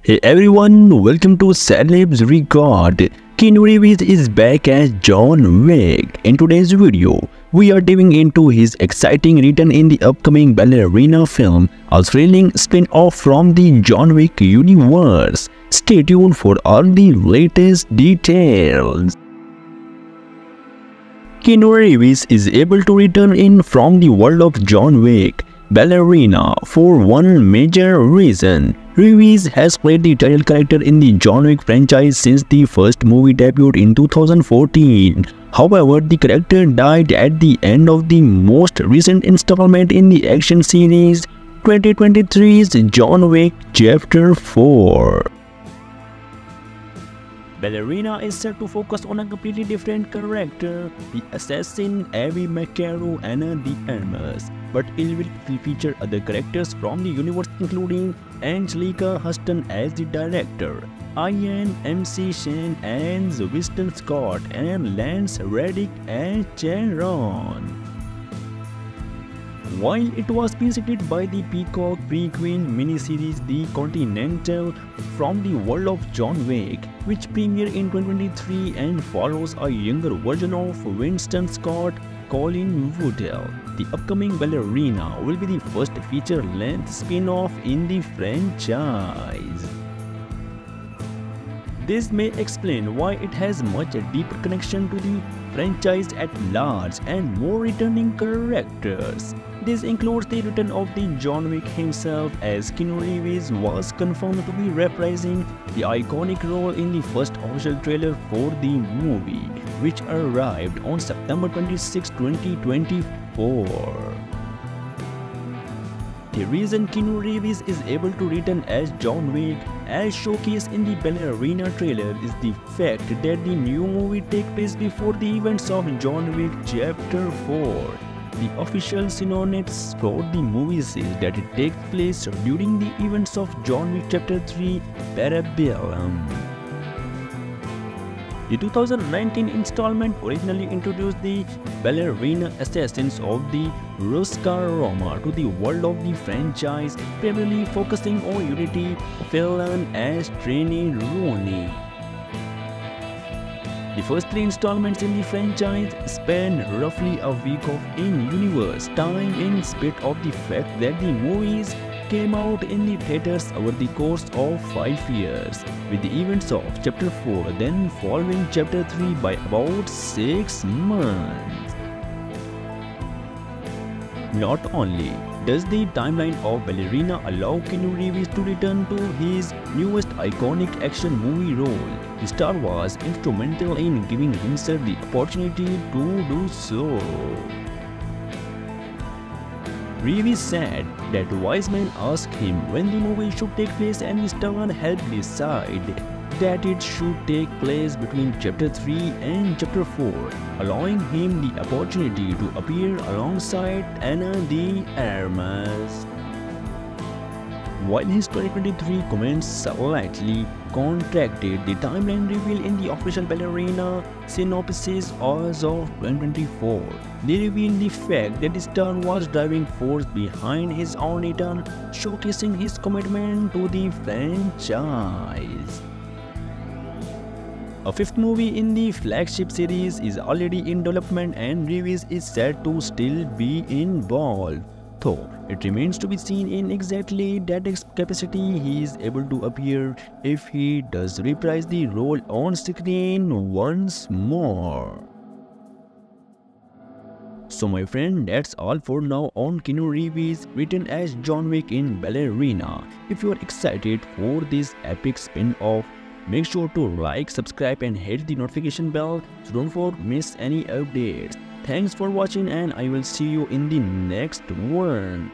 Hey everyone, welcome to Celebs Record. Keanu Reeves is back as John Wick. In today's video, we are diving into his exciting return in the upcoming Ballerina film, a thrilling spin-off from the John Wick universe. Stay tuned for all the latest details. Keanu Reeves is able to return in from the world of John Wick Ballerina for one major reason. Reeves has played the title character in the John Wick franchise since the first movie debuted in 2014. However, the character died at the end of the most recent installment in the action series, 2023's John Wick Chapter 4. Ballerina is set to focus on a completely different character, the assassin Abby McCarroll Ana de Armas, but it will feature other characters from the universe including Angelica Huston as the director, Ian MC Shane as Winston Scott, and Lance Reddick as Charon. While it was preceded by the Peacock prequel miniseries The Continental from the world of John Wick, which premiered in 2023 and follows a younger version of Winston Scott, Colin Woodell. The upcoming Ballerina will be the first feature-length spin-off in the franchise. This may explain why it has much deeper connection to the franchise at large and more returning characters. This includes the return of the John Wick himself, as Keanu Reeves was confirmed to be reprising the iconic role in the first official trailer for the movie, which arrived on September 26, 2024. The reason Keanu Reeves is able to return as John Wick, as showcased in the Ballerina trailer, is the fact that the new movie takes place before the events of John Wick Chapter 4. The official synopsis for the movie says that it takes place during the events of John Wick Chapter 3 Parabellum. The 2019 installment originally introduced the Ballerina assassins of the Rosca Roma to the world of the franchise, primarily focusing on Unity Phelan as Trini Rooney. The first three installments in the franchise span roughly a week of in-universe time in spite of the fact that the movies came out in the theaters over the course of 5 years, with the events of Chapter 4 then following Chapter 3 by about 6 months. Not only does the timeline of Ballerina allow Keanu Reeves to return to his newest iconic action movie role, the star was instrumental in giving himself the opportunity to do so. Reeves said that Wiseman asked him when the movie should take place, and the star helped decide that it should take place between Chapter 3 and Chapter 4, allowing him the opportunity to appear alongside Ana de Armas. While his 2023 comments slightly contracted the timeline revealed in the official Ballerina synopsis as of 2024, they revealed the fact that the star was driving force behind his own return, showcasing his commitment to the franchise. A fifth movie in the flagship series is already in development, and Reeves is said to still be involved, though it remains to be seen in exactly that capacity he is able to appear if he does reprise the role on screen once more. So my friend, that's all for now on Keanu Reeves written as John Wick in Ballerina. If you are excited for this epic spin-off, make sure to like, subscribe and hit the notification bell so don't miss any updates. Thanks for watching, and I will see you in the next one.